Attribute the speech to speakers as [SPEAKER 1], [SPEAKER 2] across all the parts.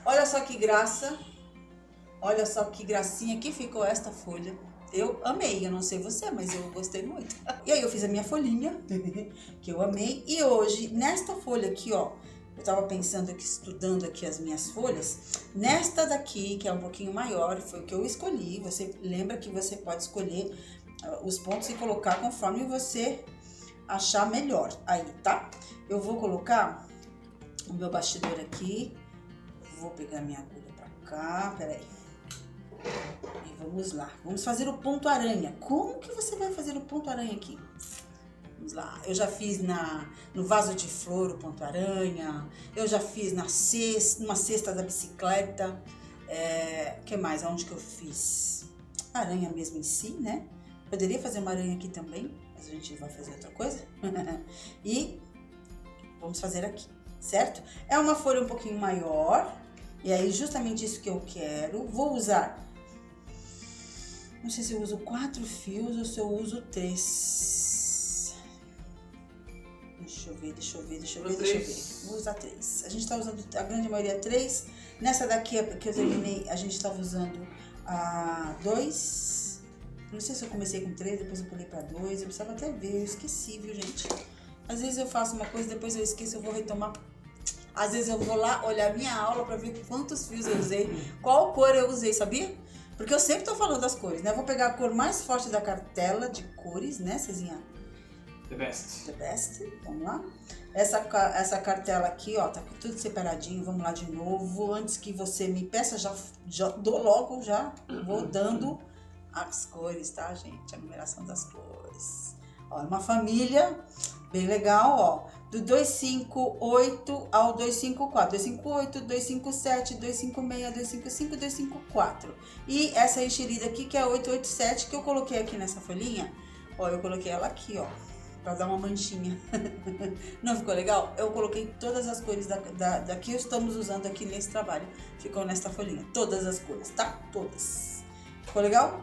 [SPEAKER 1] Olha só que graça, olha só que gracinha que ficou esta folha. Eu amei, eu não sei você, mas eu gostei muito. E aí eu fiz a minha folhinha, que eu amei. E hoje, nesta folha aqui, ó, eu tava pensando aqui, estudando aqui as minhas folhas. Nesta daqui, que é um pouquinho maior, foi o que eu escolhi. Você lembra que você pode escolher os pontos e colocar conforme você achar melhor aí, tá? Eu vou colocar o meu bastidor aqui. Vou pegar minha agulha pra cá, peraí. E vamos lá, vamos fazer o ponto aranha. Como que você vai fazer o ponto aranha aqui? Vamos lá, eu já fiz no vaso de flor o ponto aranha, eu já fiz numa cesta da bicicleta, o que mais? Aonde que eu fiz? Aranha mesmo em si, né? Poderia fazer uma aranha aqui também, mas a gente vai fazer outra coisa. E vamos fazer aqui, certo? É uma folha um pouquinho maior, e aí justamente isso que eu quero. Vou usar, não sei se eu uso 4 fios ou se eu uso 3. Deixa eu ver. Vou usar 3. A gente tá usando, a grande maioria 3. Nessa daqui que eu terminei, a gente tava usando 2. Não sei se eu comecei com 3, depois eu pulei pra 2. Eu precisava até ver, eu esqueci, viu, gente? Às vezes eu faço uma coisa, depois eu esqueço, eu vou retomar. Às vezes eu vou lá olhar minha aula pra ver quantos fios eu usei, qual cor eu usei, sabia? Porque eu sempre tô falando das cores, né? Eu vou pegar a cor mais forte da cartela de cores, né, Cezinha?
[SPEAKER 2] The best.
[SPEAKER 1] The best, vamos lá. Essa cartela aqui, ó, tá tudo separadinho, vamos lá de novo. Antes que você me peça, já dou logo, já vou dando as cores, tá, gente? A numeração das cores. Ó, é uma família bem legal, ó. Do 258 ao 254. 258, 257, 256, 255 e 254. E essa enxerida aqui, que é a 887, que eu coloquei aqui nessa folhinha. Ó, eu coloquei ela aqui, ó, pra dar uma manchinha. Não ficou legal? Eu coloquei todas as cores da que estamos usando aqui nesse trabalho. Ficou nesta folhinha. Todas as cores, tá? Todas. Ficou legal?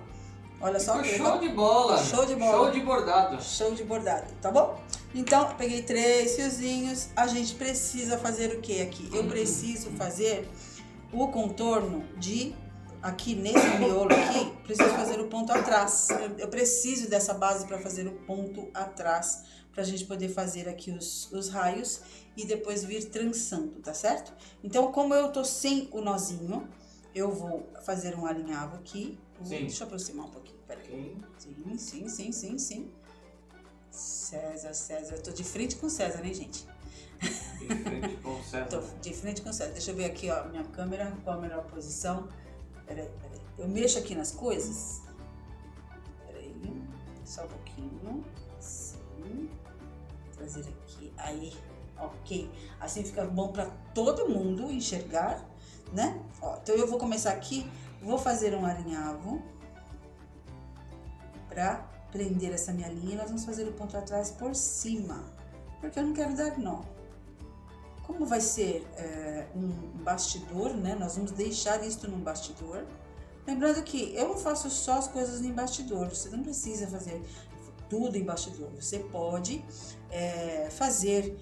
[SPEAKER 1] Olha só.
[SPEAKER 2] Ficou show de bola.
[SPEAKER 1] Show de bola.
[SPEAKER 2] Show de bordado.
[SPEAKER 1] Show de bordado, tá bom? Então, peguei 3 fiozinhos. A gente precisa fazer o que aqui? Eu preciso fazer o contorno de... Aqui nesse miolo aqui, preciso fazer o ponto atrás. Eu preciso dessa base para fazer o ponto atrás, pra gente poder fazer aqui os raios e depois vir trançando, tá certo? Então, como eu tô sem o nozinho, eu vou fazer um alinhavo aqui.
[SPEAKER 2] Sim.
[SPEAKER 1] Deixa eu aproximar um pouquinho, peraí. Sim. César, eu tô de frente com o César, hein, gente?
[SPEAKER 2] De frente com o César.
[SPEAKER 1] Tô de frente com o César. Deixa eu ver aqui, ó, minha câmera, qual a melhor posição. Peraí. Eu mexo aqui nas coisas. Peraí, só um pouquinho. Assim. Trazer aqui. Aí, ok. Assim fica bom pra todo mundo enxergar, né? Ó, então eu vou começar aqui. Vou fazer um alinhavo pra prender essa minha linha. E nós vamos fazer o ponto atrás por cima, porque eu não quero dar nó. Como vai ser um bastidor, né? Nós vamos deixar isto num bastidor. Lembrando que eu não faço só as coisas em bastidor. Você não precisa fazer tudo em bastidor. Você pode fazer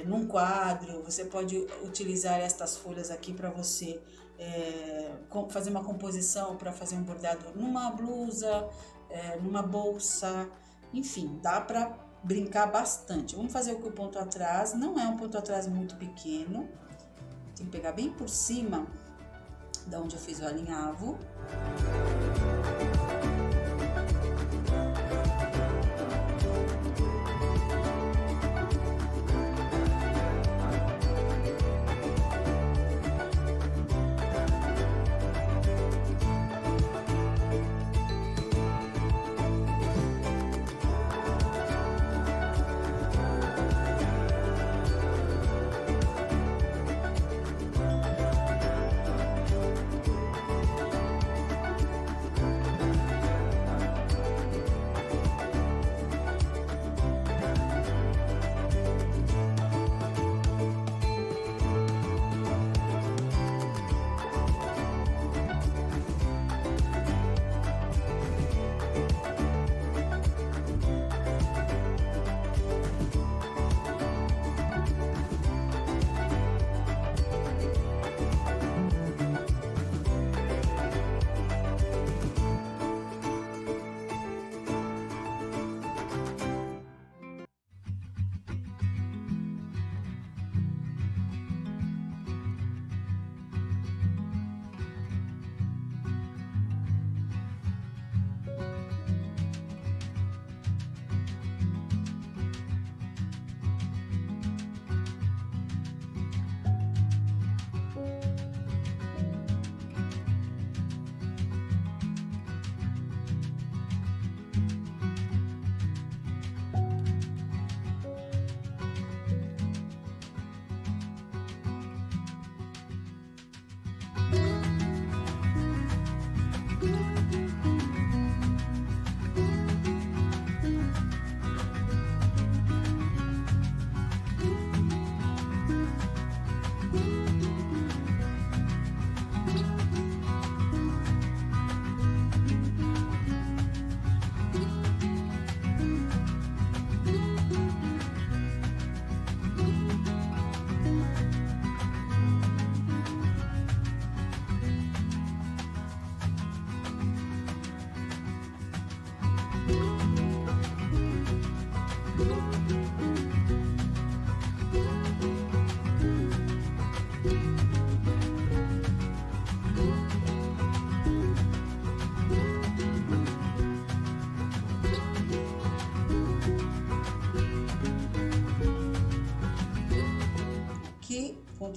[SPEAKER 1] num quadro. Você pode utilizar estas folhas aqui para você fazer uma composição, para fazer um bordado numa blusa, numa bolsa. Enfim, dá para brincar bastante. Vamos fazer o ponto atrás. Não é um ponto atrás muito pequeno. Tem que pegar bem por cima da onde eu fiz o alinhavo.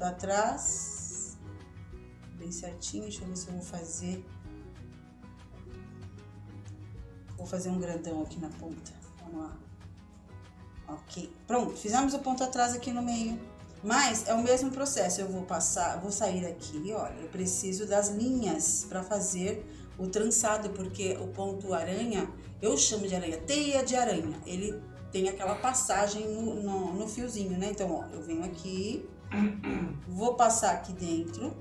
[SPEAKER 1] ponto atrás, bem certinho. Deixa eu ver se eu vou fazer. Vou fazer um grandão aqui na ponta. Vamos lá. Ok, pronto. Fizemos o ponto atrás aqui no meio. Mas é o mesmo processo. Eu vou passar, vou sair aqui. Olha, eu preciso das linhas para fazer o trançado, porque o ponto aranha, eu chamo de aranha, teia de aranha. Ele tem aquela passagem no fiozinho, né? Então, ó, eu venho aqui, vou passar aqui dentro,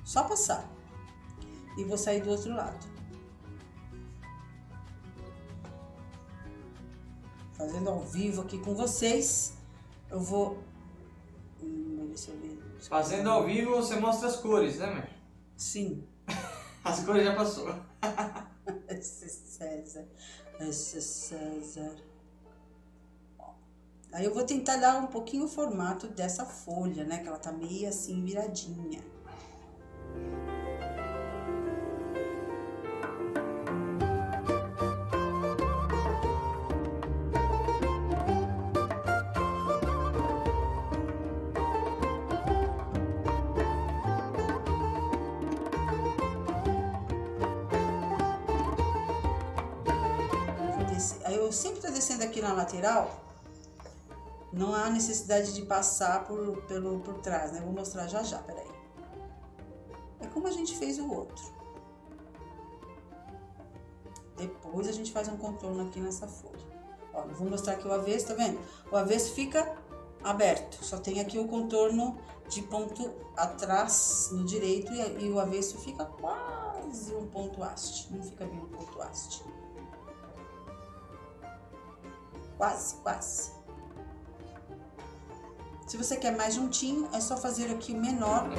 [SPEAKER 1] só passar, e vou sair do outro lado. Fazendo ao vivo aqui com vocês, eu vou... deixa eu ver.
[SPEAKER 2] Fazendo ao vivo, você mostra as cores, né, mãe?
[SPEAKER 1] Sim.
[SPEAKER 2] As cores já passou.
[SPEAKER 1] Esse César. Ó. Aí eu vou tentar dar um pouquinho o formato dessa folha, né? Que ela tá meio assim viradinha. Aí eu sempre tô descendo aqui na lateral, não há necessidade de passar por trás, né? Vou mostrar já já, peraí. É como a gente fez o outro. Depois a gente faz um contorno aqui nessa folha. Ó, eu vou mostrar aqui o avesso, tá vendo? O avesso fica aberto, só tem aqui o contorno de ponto atrás no direito e o avesso fica quase um ponto haste, não fica bem um ponto haste. Quase, quase. Se você quer mais juntinho, é só fazer aqui o menor.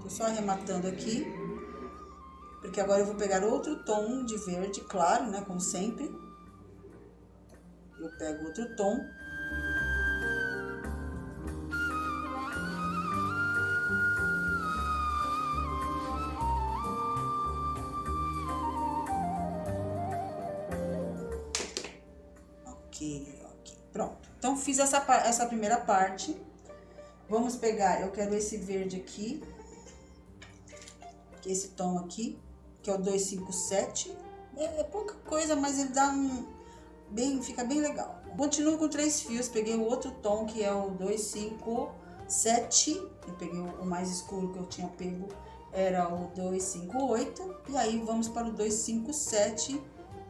[SPEAKER 1] Só arrematando aqui, porque agora eu vou pegar outro tom de verde claro, né, como sempre. Eu pego outro tom. Ok, pronto. Então, fiz essa primeira parte. Vamos pegar, eu quero esse verde aqui. Esse tom aqui, que é o 257, é pouca coisa, mas ele dá fica bem legal. Continuo com 3 fios, peguei o outro tom que é o 257, eu peguei o mais escuro que eu tinha pego, era o 258, e aí vamos para o 257,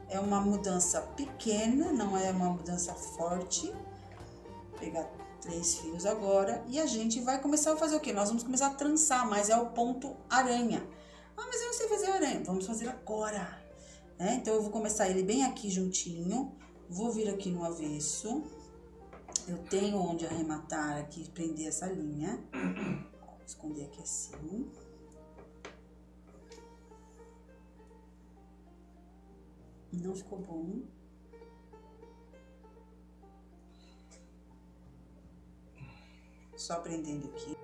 [SPEAKER 1] é uma mudança pequena, não é uma mudança forte. Vou pegar 3 fios agora, e a gente vai começar a fazer o quê? Nós vamos começar a trançar, mas é o ponto aranha. Ah, mas eu não sei fazer aranha, vamos fazer agora, né? Então eu vou começar ele bem aqui juntinho, vou vir aqui no avesso, eu tenho onde arrematar aqui, prender essa linha, vou esconder aqui assim. Não ficou bom. Só prendendo aqui.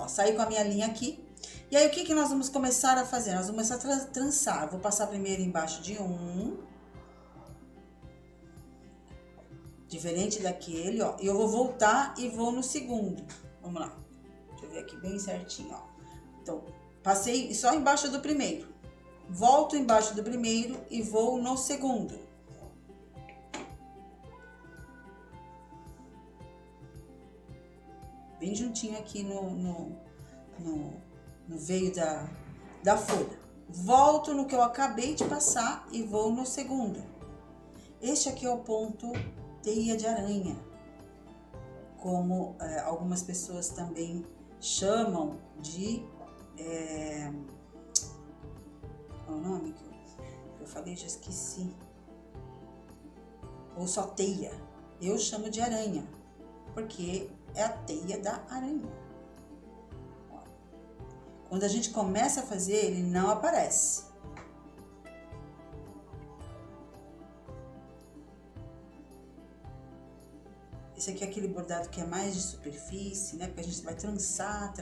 [SPEAKER 1] Saí com a minha linha aqui. E aí, o que nós vamos começar a fazer? Nós vamos começar a trançar. Vou passar primeiro embaixo de um. Diferente daquele, ó. E eu vou voltar e vou no segundo. Vamos lá. Deixa eu ver aqui bem certinho, ó. Então, passei só embaixo do primeiro. Volto embaixo do primeiro e vou no segundo. Bem juntinho aqui no veio da folha. Volto no que eu acabei de passar e vou no segundo. Este aqui é o ponto teia de aranha, como algumas pessoas também chamam de... qual é o nome que eu falei? Já esqueci. Ou só teia. Eu chamo de aranha, porque é a teia da aranha. Quando a gente começa a fazer, ele não aparece. Esse aqui é aquele bordado que é mais de superfície, né? Porque a gente vai trançar.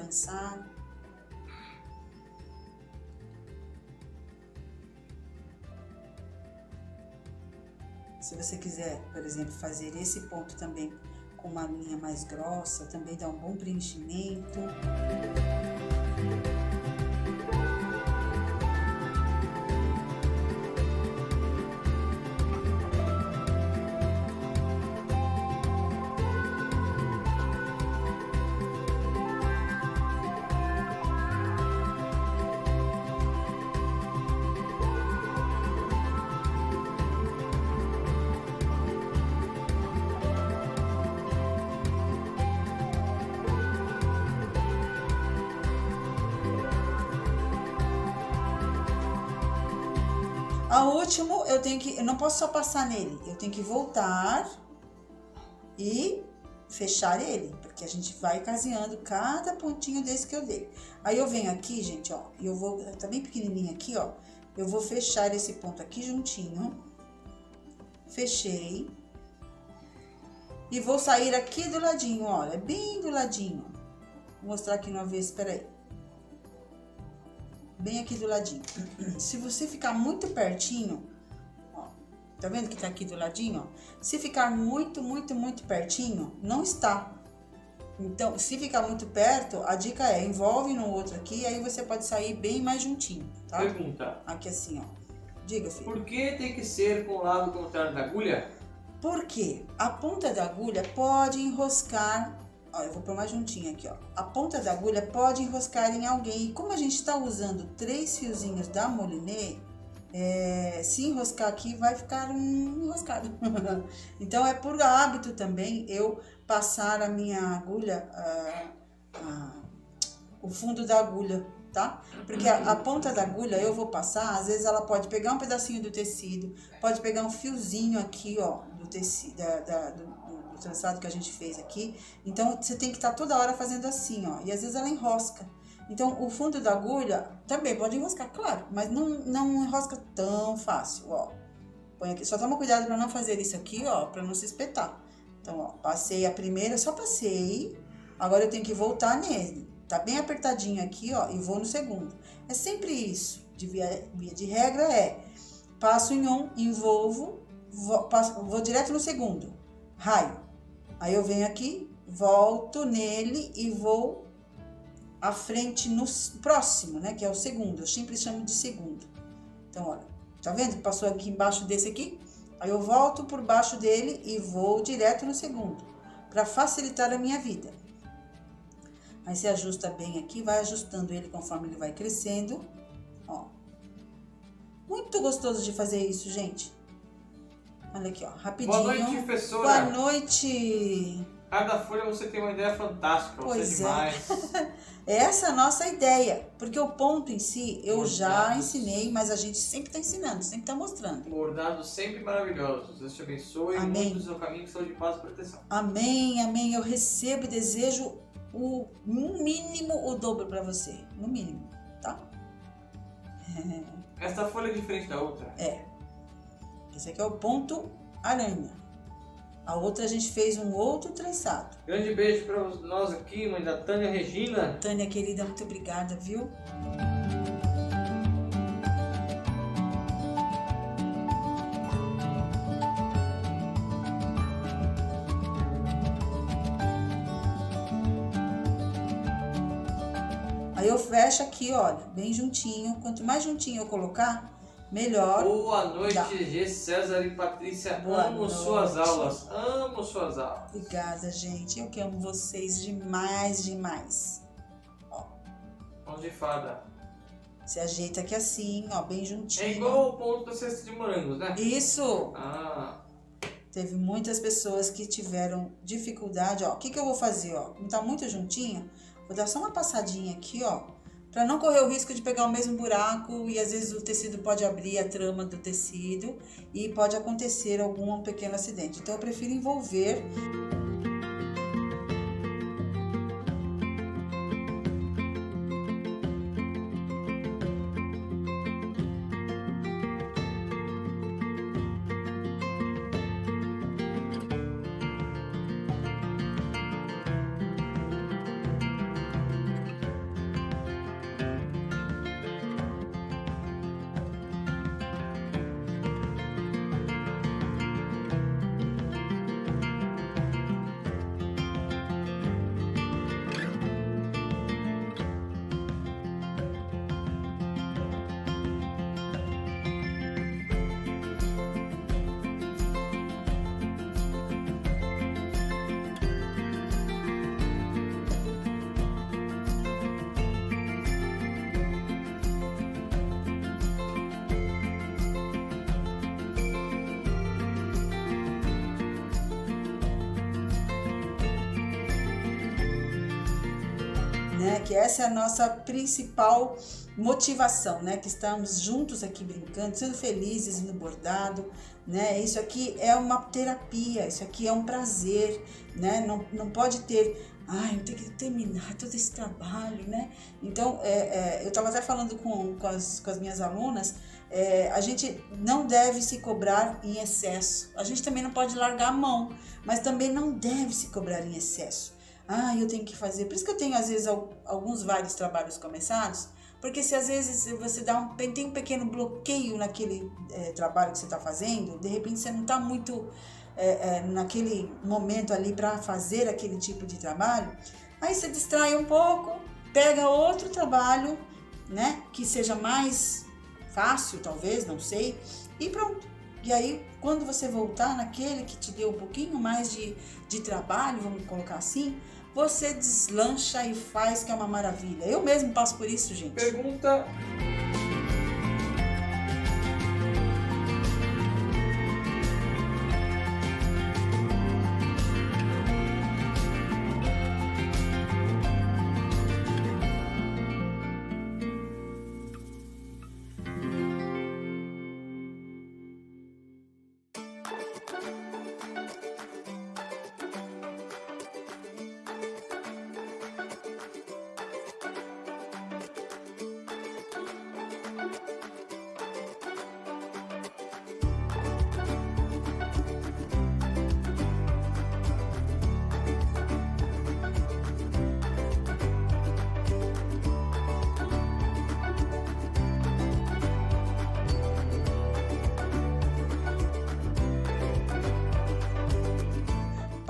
[SPEAKER 1] Se você quiser, por exemplo, fazer esse ponto também com uma linha mais grossa, também dá um bom preenchimento. A último, eu não posso só passar nele, eu tenho que voltar e fechar ele, porque a gente vai caseando cada pontinho desse que eu dei. Aí eu venho aqui, gente, ó, e eu vou, tá bem pequenininho aqui, ó, eu vou fechar esse ponto aqui juntinho, fechei, e vou sair aqui do ladinho, olha, bem do ladinho. Vou mostrar aqui no avesso, peraí. Bem aqui do ladinho. Se você ficar muito pertinho, ó, tá vendo que tá aqui do ladinho, ó? Se ficar muito pertinho, não está. Então, se ficar muito perto, a dica é, envolve no outro aqui, aí você pode sair bem mais juntinho, tá?
[SPEAKER 2] Pergunta.
[SPEAKER 1] Aqui assim, ó. Diga, filho.
[SPEAKER 2] Por que tem que ser com o lado contrário da agulha?
[SPEAKER 1] Porque a ponta da agulha pode enroscar. Ó, eu vou pôr mais juntinho aqui, ó. A ponta da agulha pode enroscar em alguém. E como a gente tá usando 3 fiozinhos da Moliné, se enroscar aqui, vai ficar enroscado. Então, é por hábito também eu passar a minha agulha, o fundo da agulha, tá? Porque a ponta da agulha eu vou passar, às vezes ela pode pegar um pedacinho do tecido, pode pegar um fiozinho aqui, ó, do tecido, do trançado que a gente fez aqui. Então, você tem que estar toda hora fazendo assim, ó. E às vezes ela enrosca. Então, o fundo da agulha também pode enroscar, claro, mas não enrosca tão fácil, ó. Põe aqui, só toma cuidado para não fazer isso aqui, ó, para não se espetar. Então, ó, passei a primeira, só passei. Agora eu tenho que voltar nele. Tá bem apertadinho aqui, ó, e vou no segundo. É sempre isso. Via de regra passo em um, envolvo, vou direto no segundo. Raio. Aí eu venho aqui, volto nele e vou à frente no próximo, né? Que é o segundo. Eu sempre chamo de segundo. Então, olha, tá vendo? Passou aqui embaixo desse aqui. Aí eu volto por baixo dele e vou direto no segundo, para facilitar a minha vida. Aí você ajusta bem aqui, vai ajustando ele conforme ele vai crescendo, ó. Muito gostoso de fazer isso, gente. Olha aqui, ó, rapidinho.
[SPEAKER 2] Boa noite, professora.
[SPEAKER 1] Boa noite.
[SPEAKER 2] Cada folha você tem uma ideia fantástica,
[SPEAKER 1] Pois
[SPEAKER 2] você é demais.
[SPEAKER 1] Essa é a nossa ideia, porque o ponto em si eu já ensinei, mas a gente sempre está ensinando, sempre está mostrando.
[SPEAKER 2] Bordados sempre maravilhosos. Deus te abençoe.
[SPEAKER 1] Amém.
[SPEAKER 2] Muito do seu caminho, saúde, paz e proteção.
[SPEAKER 1] Amém, amém. Eu recebo e desejo no mínimo o dobro para você, no mínimo, tá?
[SPEAKER 2] Esta folha é diferente da outra?
[SPEAKER 1] Esse aqui é o ponto aranha. A outra a gente fez um outro trançado.
[SPEAKER 2] Grande beijo para nós aqui, mãe da Tânia Regina.
[SPEAKER 1] Tânia, querida, muito obrigada, viu? Aí eu fecho aqui, olha, bem juntinho. Quanto mais juntinho eu colocar, melhor.
[SPEAKER 2] Boa noite,
[SPEAKER 1] dá.
[SPEAKER 2] G. César e Patrícia.
[SPEAKER 1] Boa
[SPEAKER 2] amo
[SPEAKER 1] noite.
[SPEAKER 2] suas aulas. Amo suas aulas.
[SPEAKER 1] Obrigada, gente. Eu que amo vocês demais, demais.
[SPEAKER 2] Mão de fada.
[SPEAKER 1] Se ajeita aqui assim, ó, bem juntinho.
[SPEAKER 2] É igual o ponto da cesta de morangos, né?
[SPEAKER 1] Isso!
[SPEAKER 2] Ah,
[SPEAKER 1] Teve muitas pessoas que tiveram dificuldade, ó. O que que eu vou fazer, ó? Como tá muito juntinho, vou dar só uma passadinha aqui, ó. Pra não correr o risco de pegar o mesmo buraco e às vezes o tecido pode abrir a trama do tecido e pode acontecer algum pequeno acidente. Então eu prefiro envolver. Né, que essa é a nossa principal motivação, né? Que estamos juntos aqui brincando, sendo felizes no bordado, né? Isso aqui é uma terapia, isso aqui é um prazer, né? Não pode ter, eu tenho que terminar todo esse trabalho, né? Então, eu estava até falando com as minhas alunas, a gente não deve se cobrar em excesso, a gente também não pode largar a mão, mas também não deve se cobrar em excesso. Eu tenho que fazer. Por isso que eu tenho, às vezes, vários trabalhos começados, porque se às vezes você tem um pequeno bloqueio naquele trabalho que você está fazendo, de repente você não está muito naquele momento ali para fazer aquele tipo de trabalho, aí você distrai um pouco, pega outro trabalho, né, que seja mais fácil, talvez, não sei, e pronto. E aí, quando você voltar naquele que te deu um pouquinho mais de trabalho, vamos colocar assim, você deslancha e faz, que é uma maravilha. Eu mesmo passo por isso, gente.
[SPEAKER 2] pergunta.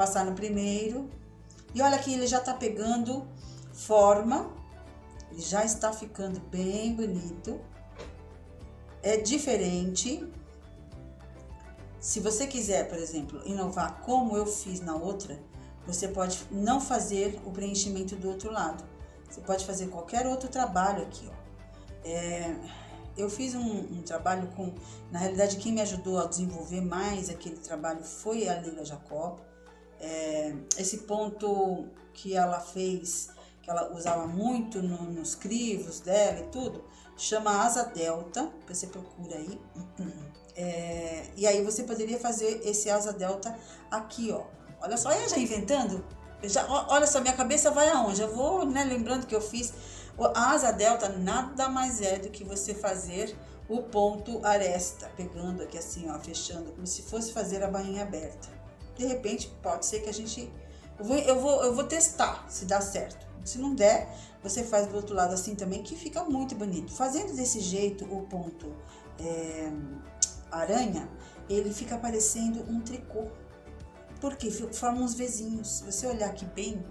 [SPEAKER 1] passar no primeiro. E olha que ele já tá pegando forma. Ele já está ficando bem bonito. É diferente. Se você quiser, por exemplo, inovar como eu fiz na outra, você pode não fazer o preenchimento do outro lado. Você pode fazer qualquer outro trabalho aqui, ó. Eu fiz um trabalho com... Na realidade, quem me ajudou a desenvolver mais aquele trabalho foi a Leila Jacob. Esse ponto que ela fez, que ela usava muito nos crivos dela e tudo, chama asa delta, você procura aí. E aí você poderia fazer esse asa delta aqui, ó. Olha só, eu já inventando. Olha só, minha cabeça vai aonde? Eu vou, né, lembrando que eu fiz. A asa delta nada mais é do que você fazer o ponto aresta, pegando aqui assim, ó, fechando, como se fosse fazer a bainha aberta. De repente, pode ser que a gente... Eu vou testar se dá certo. Se não der, você faz do outro lado assim também, que fica muito bonito. Fazendo desse jeito o ponto aranha, ele fica parecendo um tricô. Porque forma uns vezinhos. Se você olhar aqui bem,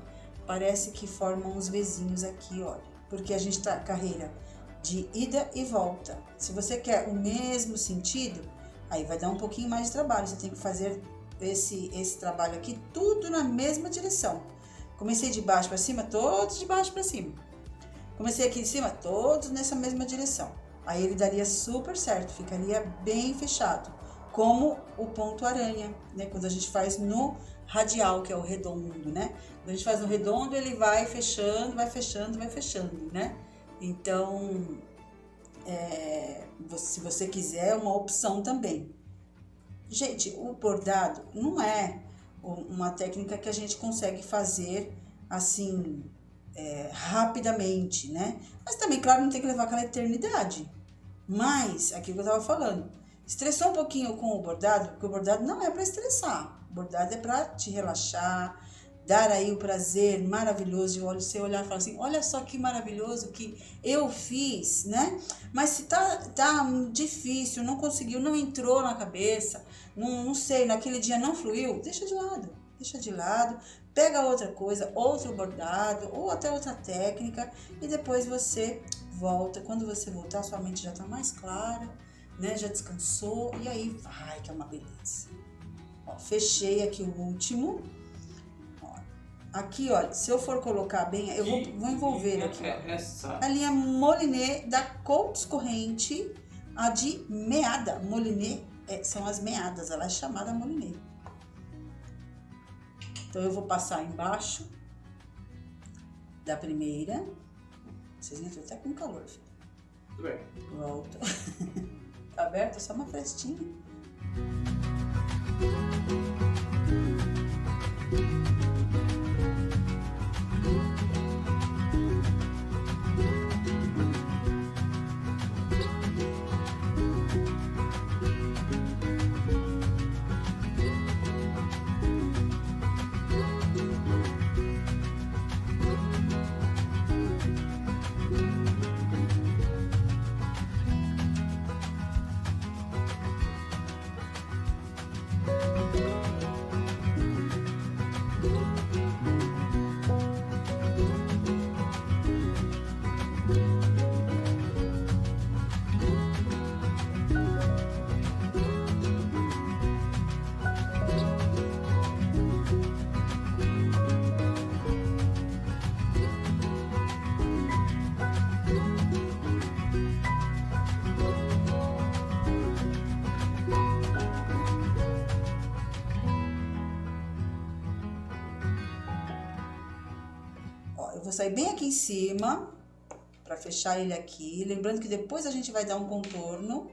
[SPEAKER 1] parece que formam uns vezinhos aqui, olha. Porque a gente tá carreira de ida e volta. Se você quer o mesmo sentido, aí vai dar um pouquinho mais de trabalho. Você tem que fazer esse trabalho aqui tudo na mesma direção. Comecei de baixo para cima, todos de baixo para cima. Comecei aqui em cima, todos nessa mesma direção. Aí ele daria super certo, ficaria bem fechado. Como o ponto aranha, né? Quando a gente faz no radial, que é o redondo, né? Quando a gente faz no redondo, ele vai fechando, vai fechando, vai fechando, né? Então, se você quiser, é uma opção também. Gente, o bordado não é uma técnica que a gente consegue fazer assim, rapidamente, né? Mas também, claro, não tem que levar aquela eternidade. Mas, aquilo que eu tava falando, estressou um pouquinho com o bordado, porque o bordado não é para estressar. O bordado é para te relaxar, dar aí o prazer maravilhoso de você olhar e falar assim, olha só que maravilhoso que eu fiz, né? Mas se tá difícil, não conseguiu, não entrou na cabeça, não sei, naquele dia não fluiu, deixa de lado, pega outra coisa, outro bordado ou até outra técnica e depois você volta. Quando você voltar, sua mente já tá mais clara, né? Já descansou e aí vai, que é uma beleza. Ó, fechei aqui o último. Ó, aqui, olha, se eu for colocar bem, eu vou envolver aqui, ó. A linha Moliné da Coats Corrente, a de meada. Moliné são as meadas, ela é chamada Moliné. Então eu vou passar embaixo da primeira. Vocês viram, tô até com calor, filho.
[SPEAKER 2] Tudo bem.
[SPEAKER 1] Volta. Tá aberto? É só uma frestinha. Eu vou sair bem aqui em cima, pra fechar ele aqui. Lembrando que depois a gente vai dar um contorno.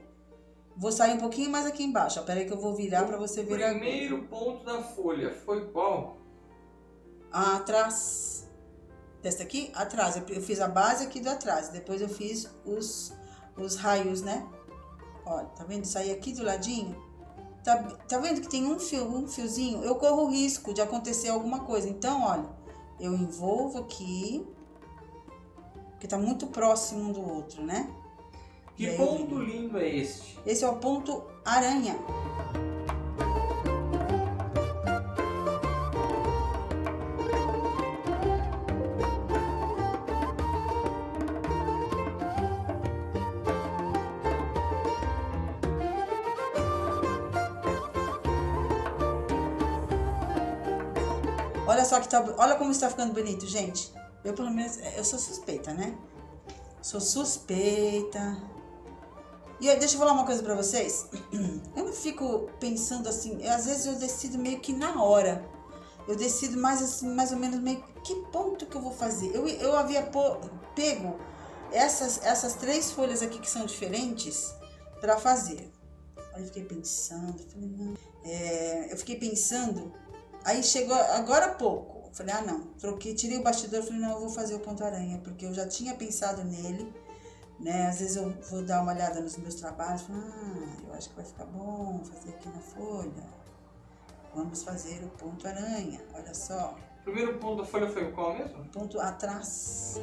[SPEAKER 1] Vou sair um pouquinho mais aqui embaixo. Espera aí que eu vou virar pra você ver.
[SPEAKER 2] O primeiro ponto da folha foi qual?
[SPEAKER 1] Atrás. Desta aqui? Atrás. Eu fiz a base aqui do atrás. Depois eu fiz os raios, né? Olha, tá vendo? Sair aqui do ladinho. Tá vendo que tem um fiozinho? Eu corro o risco de acontecer alguma coisa. Então, olha. Eu envolvo aqui, porque tá muito próximo um do outro, né?
[SPEAKER 2] Que ponto lindo é este?
[SPEAKER 1] Esse é o ponto aranha. Olha só que tá, olha como está ficando bonito, gente. Eu, pelo menos, eu sou suspeita, né? Sou suspeita. E deixa eu falar uma coisa pra vocês. Eu não fico pensando assim, às vezes eu decido meio que na hora. Eu decido mais assim, mais ou menos meio que ponto que eu vou fazer. Eu havia pego essas 3 folhas aqui que são diferentes pra fazer. Aí eu fiquei pensando, falei, não. Eu fiquei pensando, aí chegou agora há pouco. Eu falei, não, tirei o bastidor, falei, não, eu vou fazer o ponto-aranha, porque eu já tinha pensado nele, né? Às vezes eu vou dar uma olhada nos meus trabalhos, falei, eu acho que vai ficar bom fazer aqui na folha. Vamos fazer o ponto-aranha, olha só.
[SPEAKER 2] O primeiro ponto da folha foi qual mesmo?
[SPEAKER 1] Ponto atrás.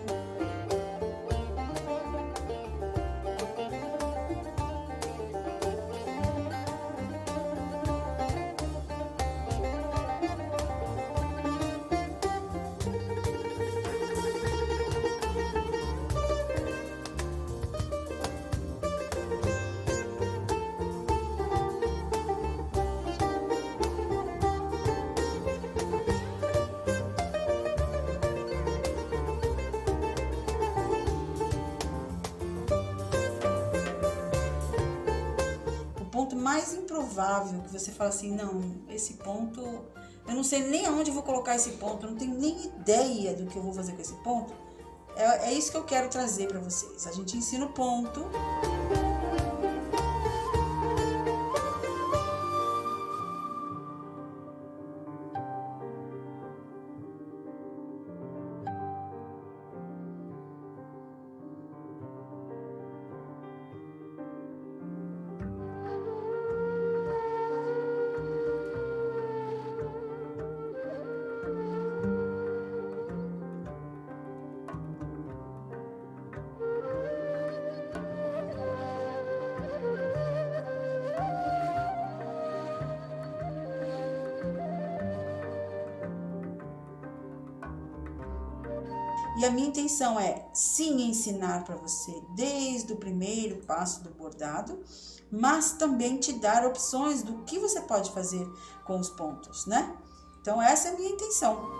[SPEAKER 1] Ponto mais improvável que você fala assim, não, esse ponto, eu não sei nem aonde eu vou colocar esse ponto, eu não tenho nem ideia do que eu vou fazer com esse ponto. É isso que eu quero trazer para vocês. A gente ensina o ponto. E a minha intenção é, sim, ensinar para você desde o primeiro passo do bordado, mas também te dar opções do que você pode fazer com os pontos, né? Então, essa é a minha intenção.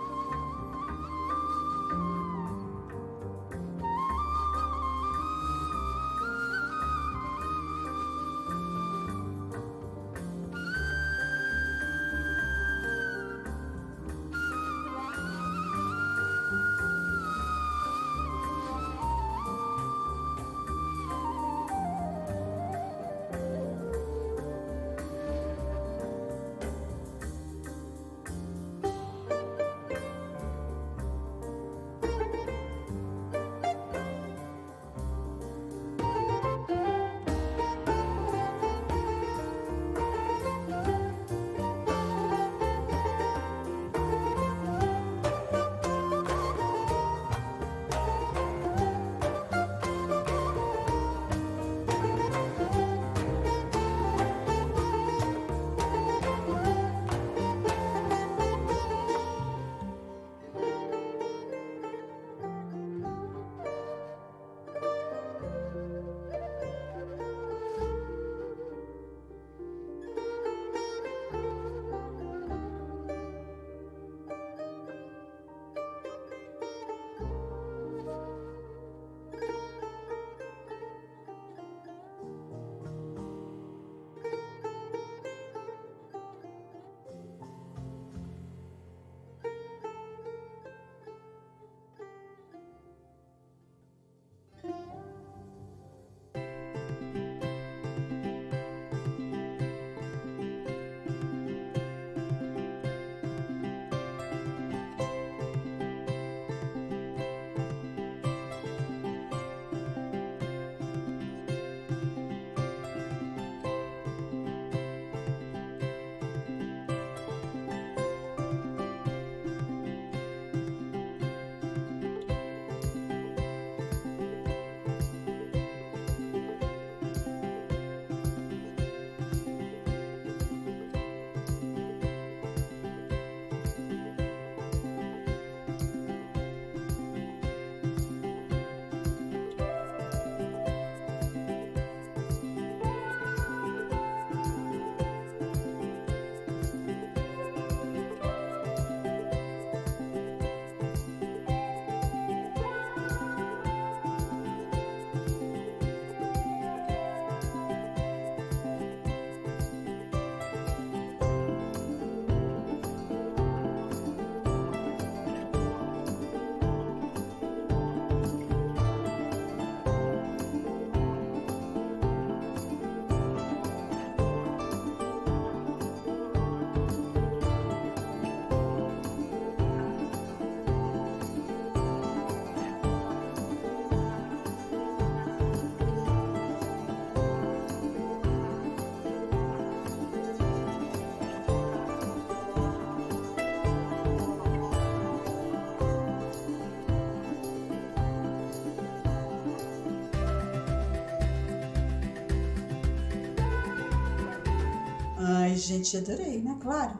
[SPEAKER 1] Gente, adorei, né? Claro.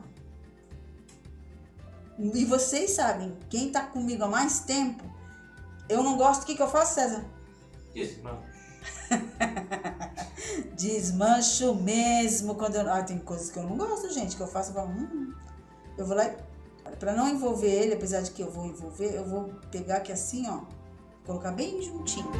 [SPEAKER 1] E vocês sabem, quem tá comigo há mais tempo, eu não gosto, o que eu faço, César?
[SPEAKER 2] Desmancho.
[SPEAKER 1] Desmancho mesmo. Quando eu... tem coisas que eu não gosto, gente, que eu faço, eu falo, eu vou lá e... Pra não envolver ele, apesar de que eu vou envolver, eu vou pegar aqui assim, ó, colocar bem juntinho.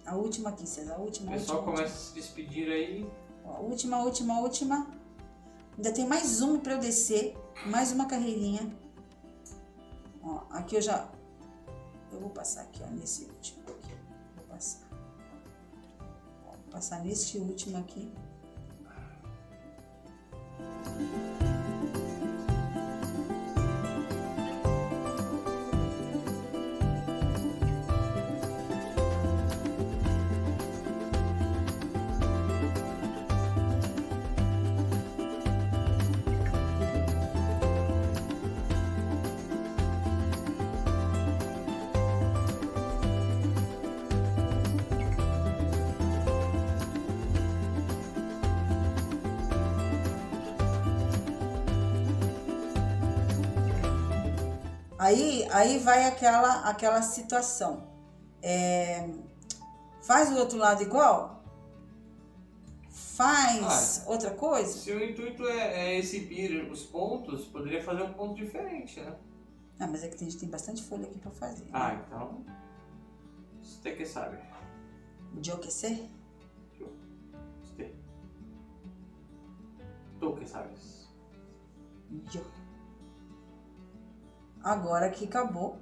[SPEAKER 1] A última aqui, César, a última.
[SPEAKER 2] O pessoal
[SPEAKER 1] última,
[SPEAKER 2] começa a se despedir aí.
[SPEAKER 1] Ó, última. Ainda tem mais uma pra eu descer, mais uma carreirinha. Ó, aqui eu vou passar aqui, ó, nesse último aqui. Vou passar. Ó, vou passar neste último aqui. Aí vai aquela situação. Faz o outro lado igual? Faz outra coisa?
[SPEAKER 2] Se o intuito é exibir os pontos, poderia fazer um ponto diferente, né?
[SPEAKER 1] Ah, mas é que a gente tem bastante folha aqui pra fazer. Né?
[SPEAKER 2] Ah, então... Você que sabe.
[SPEAKER 1] Eu que sei?
[SPEAKER 2] Você. Tu que sabes.
[SPEAKER 1] Eu. Agora que acabou.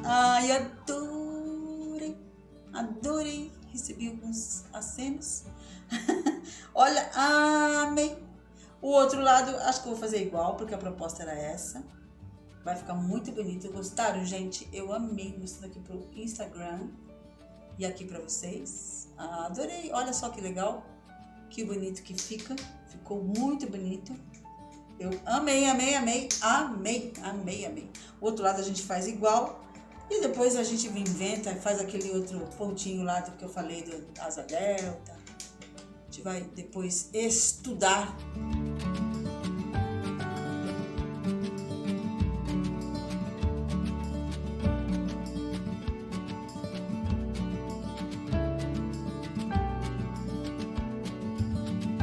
[SPEAKER 1] Ai, adorei. Recebi alguns acenos. Olha, amei. O outro lado, acho que eu vou fazer igual, porque a proposta era essa. Vai ficar muito bonito. Gostaram, gente? Eu amei mostrando aqui pro Instagram. E aqui pra vocês. Adorei. Olha só que legal. Que bonito que fica. Ficou muito bonito. Eu amei. O outro lado a gente faz igual. E depois a gente inventa e faz aquele outro pontinho lá do que eu falei do asa delta. A gente vai depois estudar